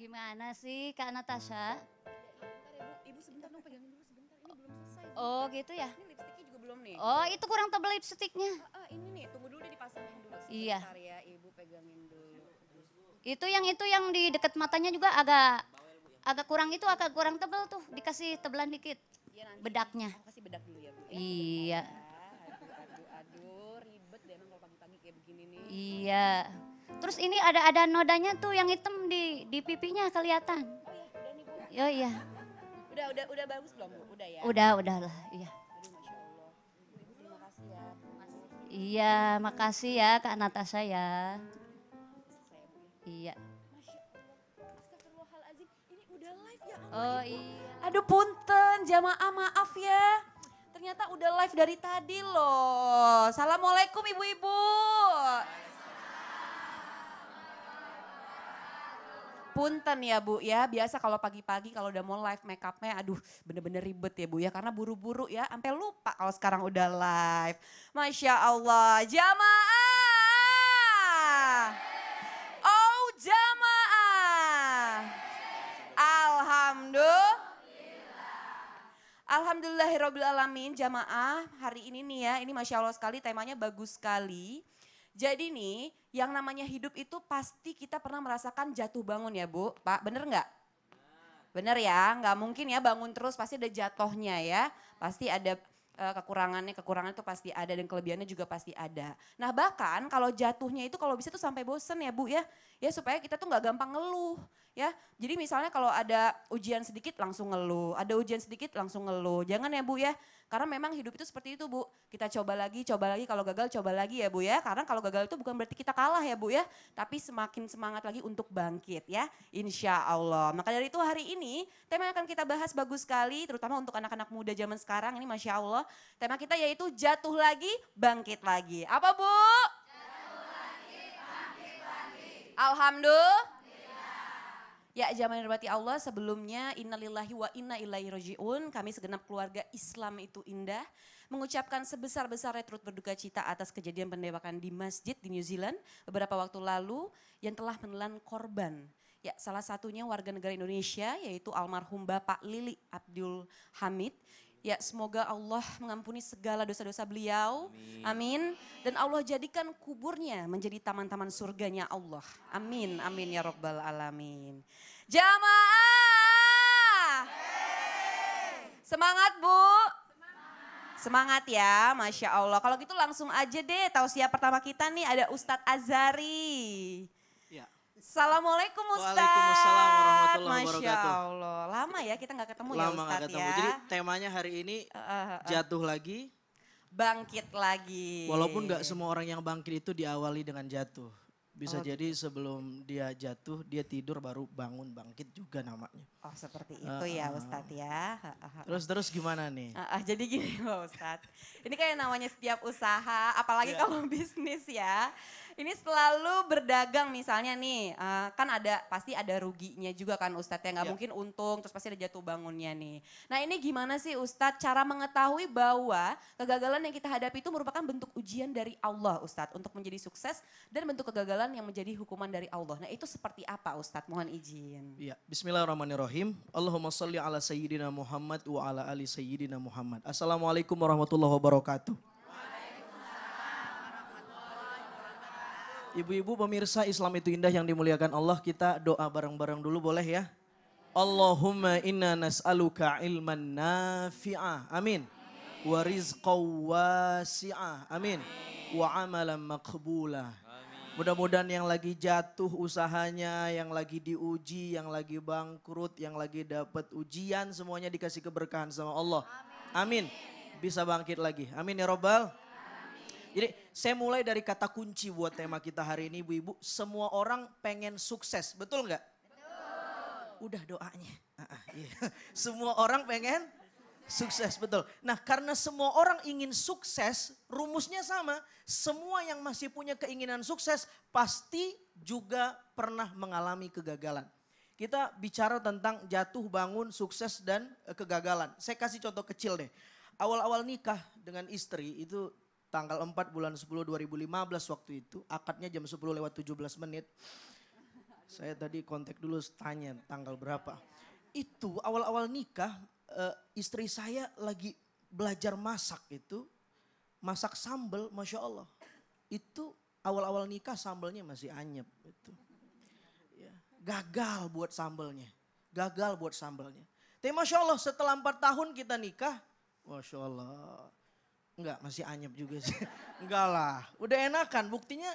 Gimana sih Kak Natasha? Ibu sebentar dong pegangin dulu sebentar. Ini belum selesai. Oh gitu ya? Ini lipstiknya juga belum nih. Oh itu kurang tebal lipstiknya. Ini nih tunggu dulu deh dipasangin dulu Iya. sebentar ya. Ibu pegangin dulu. Itu yang di dekat matanya juga agak agak kurang itu agak kurang tebal tuh. Dikasih tebelan dikit. Iya nanti. Bedaknya. Aku kasih bedak dulu ya Bu. Ya. Iya. Aduh, ribet deh emang kalau pagi-pagi kayak begini nih. Iya. Terus ini ada nodanya tuh yang hitam di pipinya kelihatan. Oh iya, udah nih Bu. Oh iya. Udah bagus belum Bu? Udah ya. Udah lah. Iya. Aduh, Masya Allah. Ibu terima kasih ya. Iya, makasih ya Kak Natasha ya. Selesai ya Bu. Iya. Masya Allah. Astagfirullahaladzim. Ini udah live ya ampun. Oh iya. Aduh punten, jamaah maaf ya. Ternyata udah live dari tadi loh. Assalamualaikum ibu-ibu. Punten ya Bu ya, biasa kalau pagi-pagi kalau udah mau live make upnya aduh bener-bener ribet ya Bu ya. Karena buru-buru ya, sampai lupa kalau sekarang udah live. Masya Allah, jamaah. Oh jamaah. Alhamdulillah. Alhamdulillahirrabbilalamin jamaah hari ini nih ya, ini Masya Allah sekali temanya bagus sekali. Jadi nih yang namanya hidup itu pasti kita pernah merasakan jatuh bangun ya Bu, Pak bener nggak? Bener ya, nggak mungkin ya bangun terus pasti ada jatuhnya ya. Pasti ada kekurangan itu pasti ada dan kelebihannya juga pasti ada. Nah bahkan kalau jatuhnya itu kalau bisa tuh sampai bosen ya Bu ya. Ya supaya kita tuh nggak gampang ngeluh ya. Jadi misalnya kalau ada ujian sedikit langsung ngeluh, ada ujian sedikit langsung ngeluh. Jangan ya Bu ya. Karena memang hidup itu seperti itu Bu. Kita coba lagi, kalau gagal coba lagi ya Bu ya. Karena kalau gagal itu bukan berarti kita kalah ya Bu ya. Tapi semakin semangat lagi untuk bangkit ya. Insya Allah. Maka dari itu hari ini tema yang akan kita bahas bagus sekali. Terutama untuk anak-anak muda zaman sekarang ini Masya Allah. Tema kita yaitu jatuh lagi, bangkit lagi. Apa Bu? Jatuh lagi, bangkit lagi. Alhamdulillah. Ya jamaah yang dirahmati Allah sebelumnya innalillahi wa inna ilaihi rajiun. Kami segenap keluarga Islam itu indah. Mengucapkan sebesar-besarnya turut berduka cita atas kejadian penembakan di masjid di New Zealand beberapa waktu lalu yang telah menelan korban. Ya salah satunya warga negara Indonesia yaitu almarhum Bapak Lili Abdul Hamid. Ya semoga Allah mengampuni segala dosa-dosa beliau. Amin. Dan Allah jadikan kuburnya menjadi taman-taman surganya Allah. Amin. Amin ya Rabbal Alamin. Jamaah. Semangat Bu. Semangat ya, Masya Allah. Kalau gitu langsung aja deh, tausiah pertama kita nih ada Ustadz Azari. Ya. Assalamualaikum Ustadz. Waalaikumsalam warahmatullahi Masya wabarakatuh. Allah, lama ya kita nggak ketemu ya Lama nggak Ustadz ketemu. ya. Jadi temanya hari ini jatuh lagi. Bangkit lagi. Walaupun nggak semua orang yang bangkit itu diawali dengan jatuh. Bisa Oh, jadi sebelum dia jatuh, dia tidur baru bangun bangkit juga namanya. Oh seperti itu ya Ustadz ya. Terus gimana nih? Jadi gini loh Ustadz, ini kayak namanya setiap usaha, apalagi Ya. kalau bisnis ya. Ini selalu berdagang misalnya nih, kan pasti ada ruginya juga kan Ustadz ya. Nggak Ya. mungkin untung terus pasti ada jatuh bangunnya nih. Nah ini gimana sih Ustadz cara mengetahui bahwa kegagalan yang kita hadapi itu merupakan bentuk ujian dari Allah Ustadz. Untuk menjadi sukses dan bentuk kegagalan yang menjadi hukuman dari Allah. Nah itu seperti apa Ustadz? Mohon izin. Ya, bismillahirrahmanirrahim. Allahumma salli ala sayyidina Muhammad wa ala ali sayyidina Muhammad. Assalamualaikum warahmatullahi wabarakatuh. Ibu-ibu pemirsa Islam itu indah yang dimuliakan Allah, kita doa bareng-bareng dulu boleh ya? Allahumma inna nas'aluka ilman nafi'ah, amin. Wa rizqaw wasi'ah, amin. Wa amalan maqbulah. Mudah-mudahan yang lagi jatuh usahanya, yang lagi diuji, yang lagi bangkrut, yang lagi dapat ujian, semuanya dikasih keberkahan sama Allah. Amin. Bisa bangkit lagi. Amin ya Robbal. Jadi saya mulai dari kata kunci buat tema kita hari ini ibu-ibu. Semua orang pengen sukses, betul nggak? Betul. Udah doanya. Iya. Semua orang pengen sukses, betul. Nah karena semua orang ingin sukses, rumusnya sama. Semua yang masih punya keinginan sukses pasti juga pernah mengalami kegagalan. Kita bicara tentang jatuh, bangun, sukses dan kegagalan. Saya kasih contoh kecil deh. Awal-awal nikah dengan istri itu tanggal 4 bulan 10 2015 waktu itu, akadnya jam 10 lewat 17 menit. Saya tadi kontak dulu tanya tanggal berapa. Itu awal-awal nikah istri saya lagi belajar masak itu. Masak sambal, Masya Allah. Itu awal-awal nikah sambalnya masih anyep. Itu. Ya, gagal buat sambalnya. Gagal buat sambalnya. Tapi Masya Allah setelah 4 tahun kita nikah. Masya Allah. Enggak, masih anyep juga sih. Enggak lah, udah enakan. Buktinya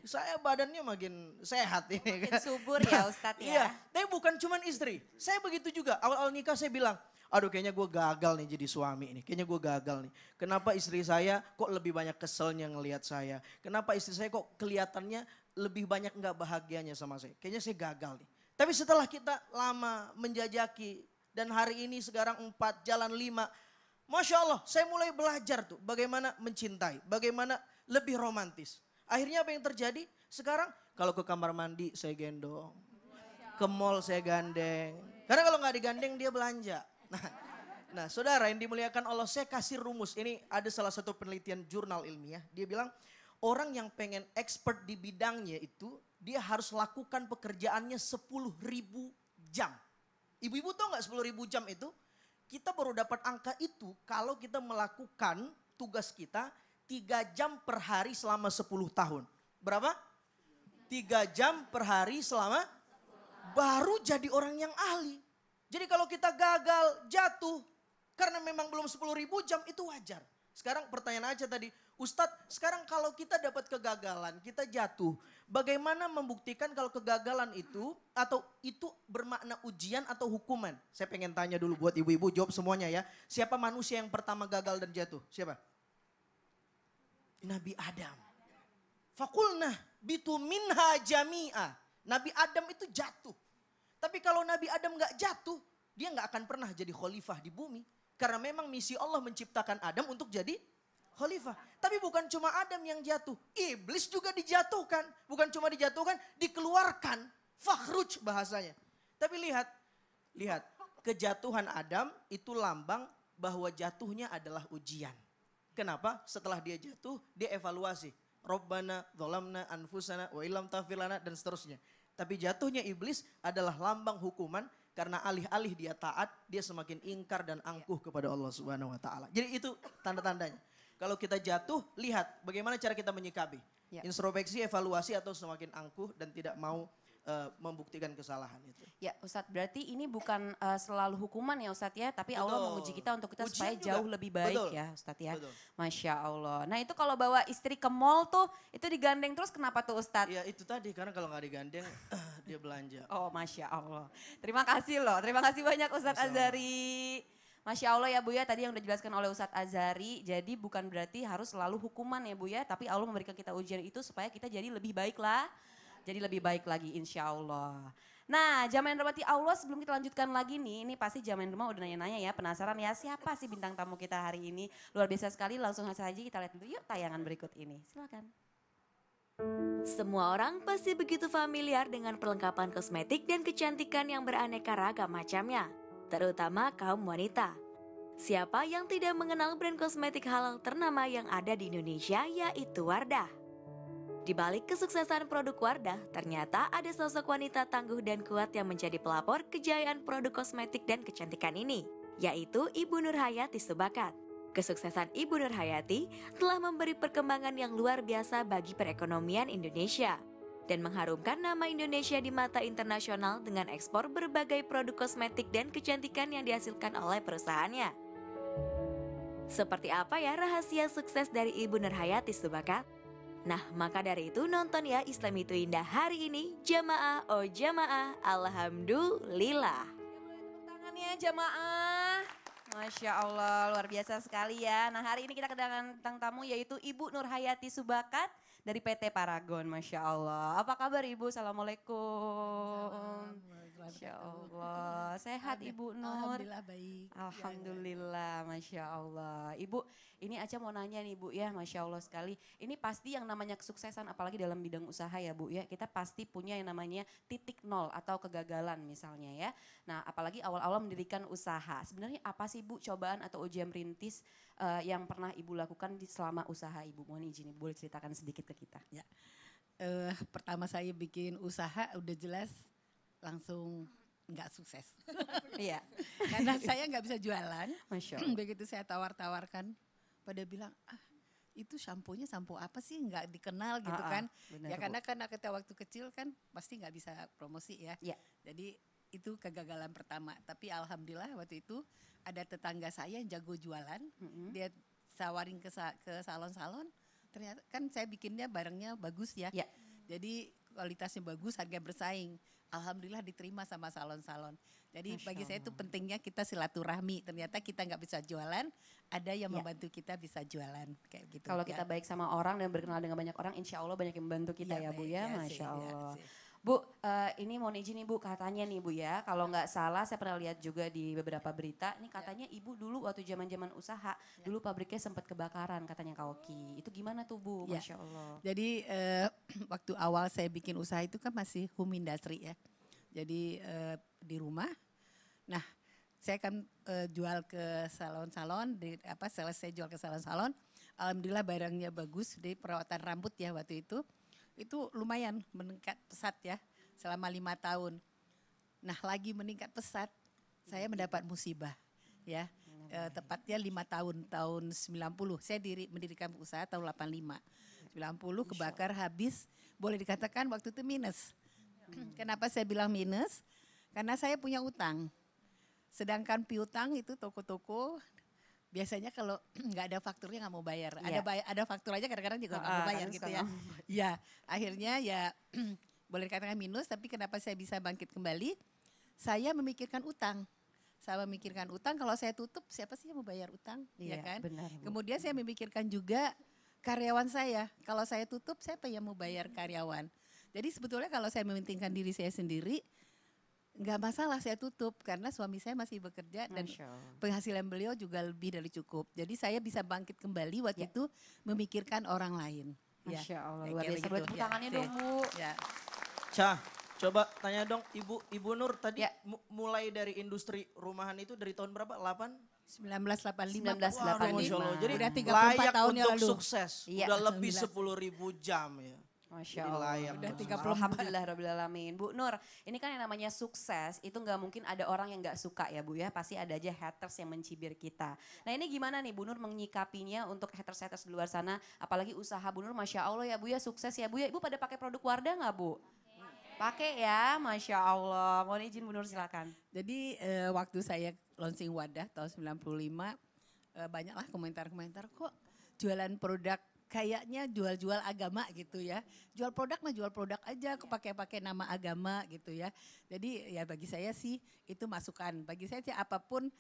saya badannya makin sehat ini. Makin subur ya Ustadz ya. Iya, tapi bukan cuman istri. Saya begitu juga, awal-awal nikah saya bilang, aduh kayaknya gue gagal nih jadi suami ini. Kayaknya gue gagal nih. Kenapa istri saya kok lebih banyak keselnya ngelihat saya. Kenapa istri saya kok kelihatannya lebih banyak nggak bahagianya sama saya. Kayaknya saya gagal nih. Tapi setelah kita lama menjajaki dan hari ini sekarang 4 jalan 5. Masya Allah saya mulai belajar tuh bagaimana mencintai. Bagaimana lebih romantis. Akhirnya apa yang terjadi? Sekarang kalau ke kamar mandi saya gendong. Ke mall saya gandeng. Karena kalau nggak digandeng dia belanja. Nah, saudara yang dimuliakan Allah, saya kasih rumus. Ini ada salah satu penelitian jurnal ilmiah. Dia bilang orang yang pengen expert di bidangnya itu dia harus lakukan pekerjaannya 10.000 jam. Ibu-ibu tahu nggak 10.000 jam itu? Kita baru dapat angka itu kalau kita melakukan tugas kita 3 jam per hari selama 10 tahun. Berapa? 3 jam per hari selama baru jadi orang yang ahli. Jadi kalau kita gagal, jatuh, karena memang belum 10.000 jam itu wajar. Sekarang pertanyaan aja tadi, Ustadz sekarang kalau kita dapat kegagalan, kita jatuh. Bagaimana membuktikan kalau kegagalan itu atau itu bermakna ujian atau hukuman? Saya pengen tanya dulu buat ibu-ibu, jawab semuanya ya. Siapa manusia yang pertama gagal dan jatuh? Siapa? Nabi Adam. Fakulnah bitu minha jami'a. Nabi Adam itu jatuh. Tapi kalau Nabi Adam gak jatuh, dia gak akan pernah jadi khalifah di bumi. Karena memang misi Allah menciptakan Adam untuk jadi khalifah. Tapi bukan cuma Adam yang jatuh, iblis juga dijatuhkan. Bukan cuma dijatuhkan, dikeluarkan. Fakhruj bahasanya. Tapi lihat, kejatuhan Adam itu lambang bahwa jatuhnya adalah ujian. Kenapa? Setelah dia jatuh, dia evaluasi. Rabbana, dzalamna, anfusana, wa illam taghfir lana, dan seterusnya. Tapi jatuhnya iblis adalah lambang hukuman karena alih-alih dia taat, dia semakin ingkar dan angkuh kepada Allah Subhanahu wa taala. Jadi itu tanda-tandanya. Kalau kita jatuh, lihat bagaimana cara kita menyikapi. Ya. Introspeksi, evaluasi atau semakin angkuh dan tidak mau membuktikan kesalahan itu. Ya Ustadz, berarti ini bukan selalu hukuman ya Ustadz ya, tapi Allah Betul. menguji kita untuk kita Ujian supaya juga. jauh lebih baik. Betul. Ya Ustadz ya. Betul. Masya Allah. Nah itu kalau bawa istri ke mall tuh, itu digandeng terus kenapa tuh Ustadz? Ya itu tadi, karena kalau nggak digandeng dia belanja. Oh Masya Allah. Terima kasih loh, terima kasih banyak Ustadz Sama-sama. Azari. Masya Allah ya Bu ya, tadi yang udah dijelaskan oleh Ustadz Azari, jadi bukan berarti harus selalu hukuman ya Bu ya, tapi Allah memberikan kita ujian itu supaya kita jadi lebih baik lah. Jadi lebih baik lagi insya Allah. Nah jamaah yang dirahmati Allah, sebelum kita lanjutkan lagi nih, ini pasti jamaah yang rumah udah nanya-nanya ya, penasaran ya siapa sih bintang tamu kita hari ini. Luar biasa sekali, langsung saja kita lihat dulu yuk tayangan berikut ini, silakan. Semua orang pasti begitu familiar dengan perlengkapan kosmetik dan kecantikan yang beraneka ragam macamnya, terutama kaum wanita. Siapa yang tidak mengenal brand kosmetik halal ternama yang ada di Indonesia, yaitu Wardah. Di balik kesuksesan produk Wardah, ternyata ada sosok wanita tangguh dan kuat yang menjadi pelapor kejayaan produk kosmetik dan kecantikan ini, yaitu Ibu Nur Hayati Subakat. Kesuksesan Ibu Nur Hayati telah memberi perkembangan yang luar biasa bagi perekonomian Indonesia dan mengharumkan nama Indonesia di mata internasional dengan ekspor berbagai produk kosmetik dan kecantikan yang dihasilkan oleh perusahaannya. Seperti apa ya rahasia sukses dari Ibu Nur Hayati Subakat? Nah, maka dari itu nonton ya Islam Itu Indah hari ini, jamaah oh jamaah, alhamdulillah. Tepuk tangannya jamaah. Masya Allah, luar biasa sekali ya. Nah hari ini kita kedatangan bintang tamu yaitu Ibu Nur Hayati Subakat dari PT Paragon. Masya Allah. Apa kabar Ibu? Assalamualaikum. Masya Allah. Sehat Ibu Nur? Alhamdulillah baik. Alhamdulillah, Masya Allah. Ibu, ini Aca mau nanya nih Bu ya, Masya Allah sekali. Ini pasti yang namanya kesuksesan, apalagi dalam bidang usaha ya Bu ya. Kita pasti punya yang namanya titik nol atau kegagalan misalnya ya. Nah apalagi awal-awal mendirikan usaha. Sebenarnya apa sih Bu cobaan atau ujian rintis yang pernah Ibu lakukan selama usaha Ibu? Mohon izin Ibu boleh ceritakan sedikit ke kita. Ya. pertama saya bikin usaha udah jelas langsung nggak sukses. Iya. Karena saya nggak bisa jualan. Masya Allah. Begitu saya tawar-tawarkan, pada bilang, itu shampoo-nya sampo apa sih nggak dikenal gitu kan. Benar, Ya Bu. karena kita waktu kecil kan pasti nggak bisa promosi ya. Iya. Jadi itu kegagalan pertama. Tapi alhamdulillah waktu itu ada tetangga saya yang jago jualan. Dia sawarin ke salon-salon. Ternyata kan saya bikinnya barangnya bagus ya. Iya. Jadi kualitasnya bagus, harga bersaing. Alhamdulillah diterima sama salon-salon. Jadi Masya bagi saya itu Allah. pentingnya kita silaturahmi. Ternyata kita nggak bisa jualan, ada yang Ya. membantu kita bisa jualan kayak gitu. Kalau ya. kita baik sama orang dan berkenal dengan banyak orang, insya Allah banyak yang membantu kita ya Bu baik, ya, sih, Masya Allah. sih. Bu, ini mohon izin nih Bu, katanya nih Bu ya, kalau nggak salah saya pernah lihat juga di beberapa berita, ini katanya Ibu dulu waktu zaman-zaman usaha, dulu pabriknya sempat kebakaran katanya Kak Oki. Itu gimana tuh Bu, Ya. Masya Allah. Jadi waktu awal saya bikin usaha itu kan masih home industry ya. Jadi di rumah. Nah, saya kan jual ke salon-salon, selesai jual ke salon-salon. Alhamdulillah barangnya bagus, di perawatan rambut ya waktu itu. Itu lumayan meningkat pesat ya selama 5 tahun. Nah lagi meningkat pesat, saya mendapat musibah ya. Tepatnya 5 tahun 90. Saya mendirikan usaha tahun 85. 90 kebakar habis, boleh dikatakan waktu itu minus. Kenapa saya bilang minus? Karena saya punya utang. Sedangkan piutang itu toko-toko biasanya kalau nggak ada fakturnya nggak mau bayar. Iya. Ada faktur aja kadang-kadang juga nggak mau bayar kadang gitu suka ya. nggak mau Ya akhirnya ya boleh dikatakan minus, tapi kenapa saya bisa bangkit kembali? Saya memikirkan utang. Saya memikirkan utang, kalau saya tutup siapa sih yang mau bayar utang? Iya, Ya kan? benar, Bu. Kemudian saya memikirkan juga karyawan saya. Kalau saya tutup siapa yang mau bayar karyawan? Jadi sebetulnya kalau saya mementingkan diri saya sendiri, nggak masalah saya tutup karena suami saya masih bekerja dan Masya Allah. penghasilan beliau juga lebih dari cukup. Jadi saya bisa bangkit kembali waktu Ya. itu memikirkan orang lain. Ya, Masya Allah, kayak luar biasa. begitu. Boleh tepuk Ya, tangannya sih. dong Bu. Ya. Cah, coba tanya dong Ibu Nur tadi Ya. mulai dari industri rumahan itu dari tahun berapa? 8? 1985. 1985. Masya Allah. Jadi Udah 34 layak tahun yang untuk lalu. sukses. Iya, Udah lebih 19. 10.000 jam ya. Masya Jadi Allah. layak Udah untuk 34. Alhamdulillah Rabbil Alamin. Bu Nur, ini kan yang namanya sukses, itu nggak mungkin ada orang yang nggak suka ya Bu ya. Pasti ada aja haters yang mencibir kita. Nah ini gimana nih Bu Nur menyikapinya untuk haters-haters di luar sana. Apalagi usaha Bu Nur, Masya Allah ya Bu ya, sukses ya Bu ya. Ibu pada pakai produk Wardah nggak Bu? Pakai ya, Masya Allah. Mohon izin Bu Nur silakan. Jadi waktu saya launching Wadah tahun 95, banyaklah komentar-komentar kok jualan produk kayaknya jual-jual agama gitu ya. Jual produk mah jual produk aja, kok pakai-pakai nama agama gitu ya. Jadi ya bagi saya sih itu masukan. Bagi saya sih apapun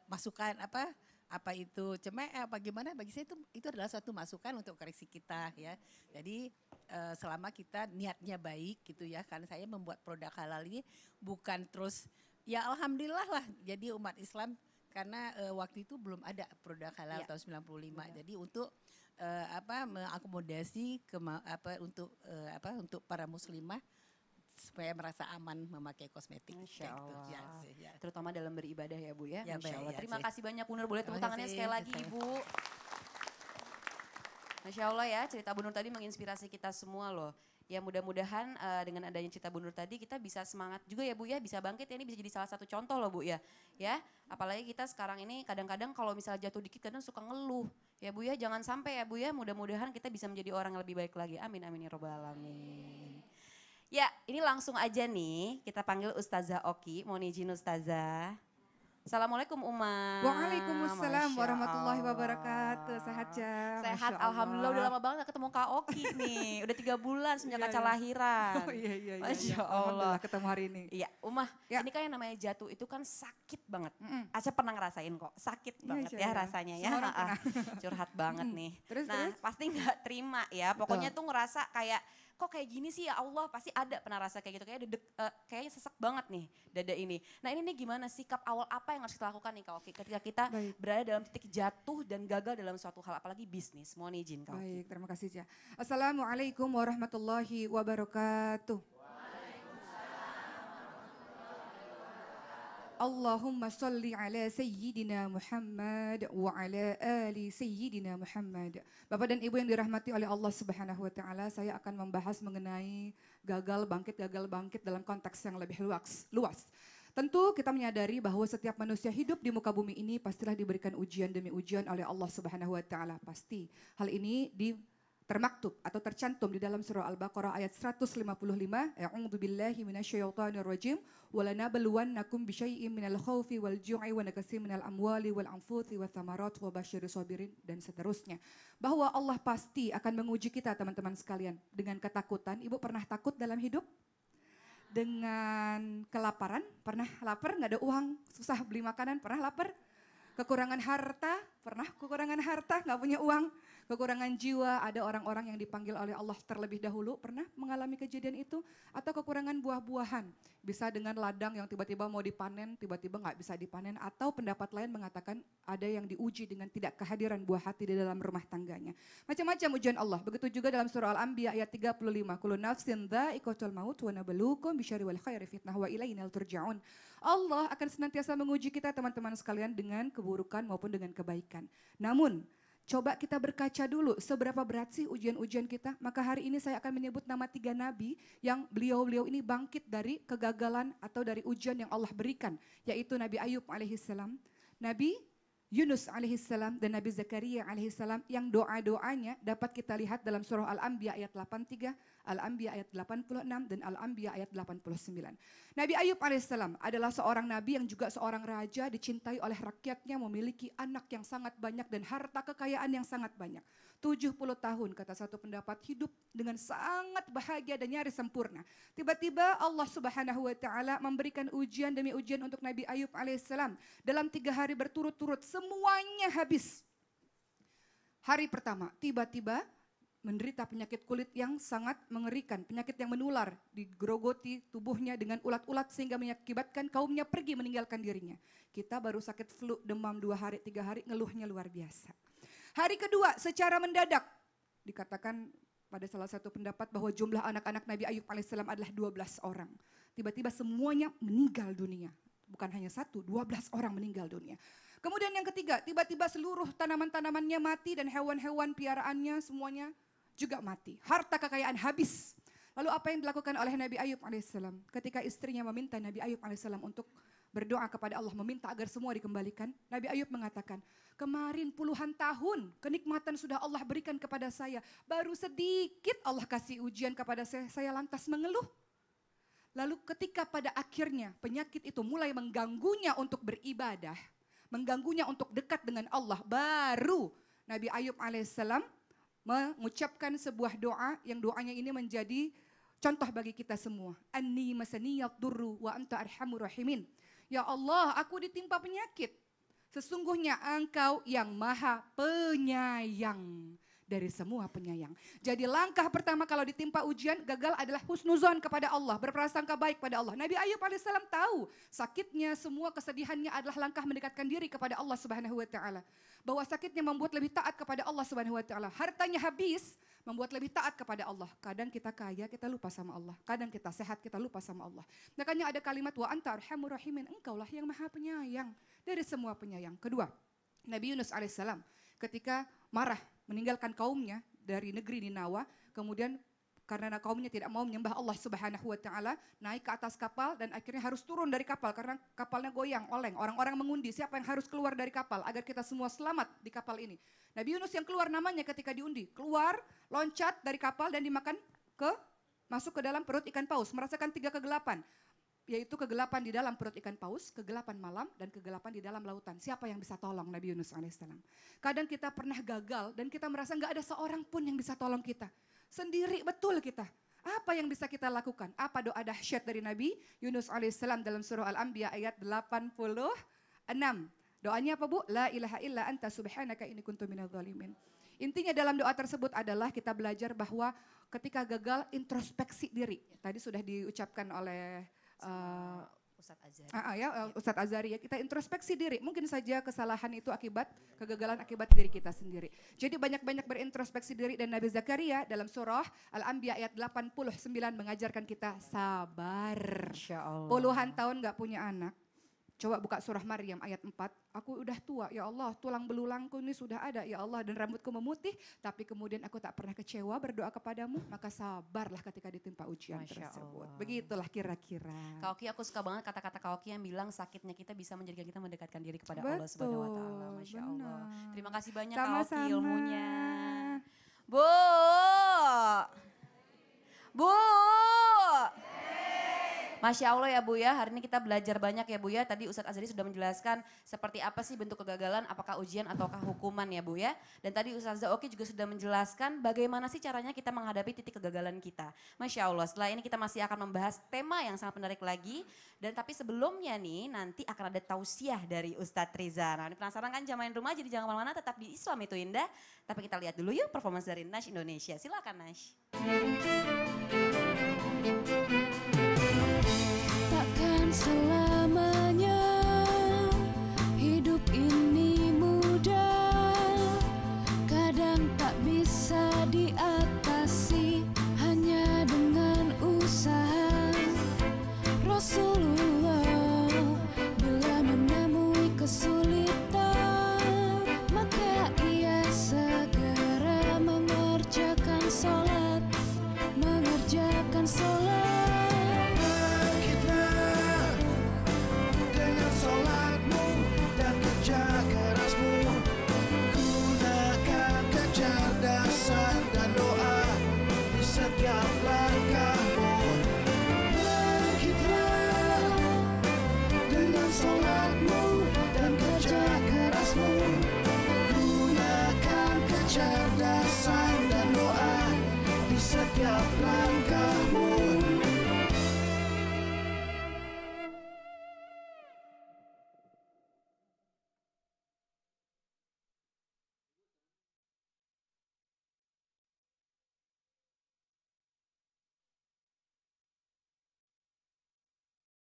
masukan apa itu cemek apa gimana, bagi saya itu adalah suatu masukan untuk koreksi kita ya. Jadi selama kita niatnya baik gitu ya, karena saya membuat produk halal ini bukan terus ya alhamdulillah lah jadi umat Islam, karena waktu itu belum ada produk halal Ya. tahun 95. Jadi untuk mengakomodasi untuk para muslimah supaya merasa aman memakai kosmetik. Masya kayak gitu. Allah. Ya, sih, ya. Terutama dalam beribadah ya Bu ya. Ya, Masya baik, Allah. ya, Terima sih. kasih banyak Bu Nur. Boleh tepuk Terima tangannya kasih, sekali lagi saya. Ibu. Masya Allah ya, cerita Bu Nur tadi menginspirasi kita semua loh. Ya mudah-mudahan dengan adanya cerita Bu Nur tadi kita bisa semangat juga ya Bu ya, bisa bangkit ya, ini bisa jadi salah satu contoh loh Bu ya. Ya, apalagi kita sekarang ini kadang-kadang kalau misalnya jatuh dikit kadang suka ngeluh. Ya Bu ya, jangan sampai ya Bu ya, mudah-mudahan kita bisa menjadi orang yang lebih baik lagi. Amin amin ya robbal alamin. Ya, ini langsung aja nih kita panggil Ustazah Oki. Mohon izin Ustazah. Assalamualaikum Uma. Waalaikumsalam Masya warahmatullahi Allah. wabarakatuh. Sehat ya? Sehat, Masya alhamdulillah udah lama banget gak ketemu Kak Oki nih. Udah 3 bulan semenjak Iya, Kaca iya. lahiran. Oh iya iya iya. Masya iya. Allah. Alhamdulillah ketemu hari ini. Iya, Umah, Ya. ini kan yang namanya jatuh itu kan sakit banget. Mm-mm. Aca pernah ngerasain kok, sakit Iya, banget iya, ya iya. rasanya ya. Semua orang Ah, curhat banget nih. Terus, Nah, terus? pasti nggak terima ya. Pokoknya tuh ngerasa kayak kok kayak gini sih ya Allah, pasti ada pernah rasa kayak gitu, kayak kayaknya sesek banget nih dada ini. Nah ini nih gimana sikap awal apa yang harus kita lakukan nih Kak Oki ketika kita Baik. berada dalam titik jatuh dan gagal dalam suatu hal, apalagi bisnis. Mohon izin Kak Oki. Baik, terima kasih Cia. Assalamualaikum warahmatullahi wabarakatuh. Allahumma sholli ala Sayyidina Muhammad wa ala ali Sayyidina Muhammad. Bapak dan Ibu yang dirahmati oleh Allah Subhanahu wa taala, saya akan membahas mengenai gagal bangkit dalam konteks yang lebih luas. Tentu kita menyadari bahwa setiap manusia hidup di muka bumi ini pastilah diberikan ujian demi ujian oleh Allah Subhanahu wa taala. Pasti. Hal ini termaktub atau tercantum di dalam surah Al-Baqarah ayat 155. A'udzu billahi minasyaitonir rajim. Walanabluwannakum bisyai'im minal khaufi wal ju'i wa naqsin minal amwali wal anfusi wath thamarat wa basyyiris sabirin dan seterusnya. Bahwa Allah pasti akan menguji kita teman-teman sekalian dengan ketakutan. Ibu pernah takut dalam hidup? Dengan kelaparan, pernah lapar nggak ada uang, susah beli makanan, pernah lapar? Kekurangan harta, pernah kekurangan harta, nggak punya uang. Kekurangan jiwa, ada orang-orang yang dipanggil oleh Allah terlebih dahulu, pernah mengalami kejadian itu? Atau kekurangan buah-buahan, bisa dengan ladang yang tiba-tiba mau dipanen, tiba-tiba nggak bisa dipanen. Atau pendapat lain mengatakan ada yang diuji dengan tidak kehadiran buah hati di dalam rumah tangganya. Macam-macam ujian Allah, begitu juga dalam surah Al-Anbiya ayat 35. Kullu nafsin dha'iqatul maut wa nabluukum bisyarri wal khairi fitnah wa ilainal turja'un. Allah akan senantiasa menguji kita teman-teman sekalian dengan keburukan maupun dengan kebaikan. Namun, coba kita berkaca dulu seberapa berat sih ujian-ujian kita. Maka hari ini saya akan menyebut nama 3 nabi yang beliau-beliau ini bangkit dari kegagalan atau dari ujian yang Allah berikan. Yaitu Nabi Ayub alaihissalam, Nabi Yunus alaihissalam, dan Nabi Zakaria alaihissalam yang doa-doanya dapat kita lihat dalam surah Al-Anbiya ayat 83, Al-Anbiya ayat 86, dan Al-Anbiya ayat 89. Nabi Ayub alaihissalam adalah seorang nabi yang juga seorang raja, dicintai oleh rakyatnya, memiliki anak yang sangat banyak dan harta kekayaan yang sangat banyak. 70 tahun kata satu pendapat hidup dengan sangat bahagia dan nyaris sempurna. Tiba-tiba Allah Subhanahu wa taala memberikan ujian demi ujian untuk Nabi Ayub alaihissalam. Dalam 3 hari berturut-turut semuanya habis. Hari pertama tiba-tiba menderita penyakit kulit yang sangat mengerikan, penyakit yang menular, digerogoti tubuhnya dengan ulat-ulat sehingga mengakibatkan kaumnya pergi meninggalkan dirinya. Kita baru sakit flu, demam 2 hari, 3 hari, ngeluhnya luar biasa. Hari kedua secara mendadak dikatakan pada salah satu pendapat bahwa jumlah anak-anak Nabi Ayub alaihissalam adalah 12 orang. Tiba-tiba semuanya meninggal dunia. Bukan hanya 1, 12 orang meninggal dunia. Kemudian yang ketiga, tiba-tiba seluruh tanaman-tanamannya mati dan hewan-hewan piaraannya semuanya juga mati. Harta kekayaan habis. Lalu apa yang dilakukan oleh Nabi Ayub alaihissalam? Ketika istrinya meminta Nabi Ayub alaihissalam untuk berdoa kepada Allah, meminta agar semua dikembalikan, Nabi Ayub mengatakan, kemarin puluhan tahun kenikmatan sudah Allah berikan kepada saya, baru sedikit Allah kasih ujian kepada saya lantas mengeluh. Lalu ketika pada akhirnya penyakit itu mulai mengganggunya untuk beribadah, mengganggunya untuk dekat dengan Allah, baru Nabi Ayub alaihissalam mengucapkan sebuah doa yang doanya ini menjadi contoh bagi kita semua. Anni masaniyad durru wa anta arhamur rahimin. Ya Allah, aku ditimpa penyakit. Sesungguhnya Engkau yang Maha Penyayang dari semua penyayang. Jadi langkah pertama kalau ditimpa ujian gagal adalah husnuzon kepada Allah, berprasangka baik pada Allah. Nabi Ayub alaihissalam tahu sakitnya, semua kesedihannya adalah langkah mendekatkan diri kepada Allah Subhanahu wa taala. Bahwa sakitnya membuat lebih taat kepada Allah Subhanahu wa taala. Hartanya habis membuat lebih taat kepada Allah. Kadang kita kaya, kita lupa sama Allah. Kadang kita sehat, kita lupa sama Allah. Makanya ada kalimat wa anta arhamur rahimin, Engkaulah yang Maha Penyayang dari semua penyayang. Kedua, Nabi Yunus alaihissalam ketika marah meninggalkan kaumnya dari negeri Ninawa, kemudian karena kaumnya tidak mau menyembah Allah Subhanahu wa taala, naik ke atas kapal dan akhirnya harus turun dari kapal karena kapalnya goyang, oleng. Orang-orang mengundi siapa yang harus keluar dari kapal agar kita semua selamat di kapal ini. Nabi Yunus yang keluar namanya ketika diundi, keluar, loncat dari kapal dan masuk ke dalam perut ikan paus, merasakan 3 kegelapan. Yaitu kegelapan di dalam perut ikan paus, kegelapan malam, dan kegelapan di dalam lautan. Siapa yang bisa tolong Nabi Yunus alaihissalam? Kadang kita pernah gagal dan kita merasa nggak ada seorang pun yang bisa tolong kita. Sendiri betul kita. Apa yang bisa kita lakukan? Apa doa dahsyat dari Nabi Yunus alaihissalam dalam surah Al-Anbiya ayat 86. Doanya apa Bu? La ilaha illa anta subhanaka inni kuntu minadz zalimin. Intinya dalam doa tersebut adalah kita belajar bahwa ketika gagal introspeksi diri. Tadi sudah diucapkan oleh Ustadz Azari ya, kita introspeksi diri. Mungkin saja kesalahan itu akibat kegagalan akibat diri kita sendiri. Jadi banyak-banyak berintrospeksi diri dan Nabi Zakaria dalam surah Al-Anbiya ayat 89 mengajarkan kita sabar. Puluhan tahun gak punya anak, Coba buka surah Maryam ayat 4. Aku udah tua ya Allah, tulang belulangku ini sudah ada ya Allah dan rambutku memutih. Tapi kemudian aku tak pernah kecewa berdoa kepadamu. Maka sabarlah ketika ditimpa ujian Masya tersebut. Allah. Begitulah kira-kira. Kak Oki, aku suka banget kata-kata Kak Oki yang bilang sakitnya kita bisa menjadikan kita mendekatkan diri kepada Allah Subhanahu wa taala. Masya Allah. benar. Terima kasih banyak Kak Oki Sama-sama. ilmunya. Bu. Bu. Masya Allah ya Bu ya, hari ini kita belajar banyak ya Bu ya. Tadi Ustadz Azhari sudah menjelaskan seperti apa sih bentuk kegagalan, apakah ujian ataukah hukuman ya Bu ya. Dan tadi Ustazah Oki juga sudah menjelaskan bagaimana sih caranya kita menghadapi titik kegagalan kita. Masya Allah, setelah ini kita masih akan membahas tema yang sangat menarik lagi. Dan tapi sebelumnya nih, nanti akan ada tausiah dari Ustadz Riza. Nah ini penasaran kan jamaah rumah, jadi jangan kemana-mana, tetap di Islam itu indah. Tapi kita lihat dulu yuk performance dari Nash Indonesia. Silakan Nash.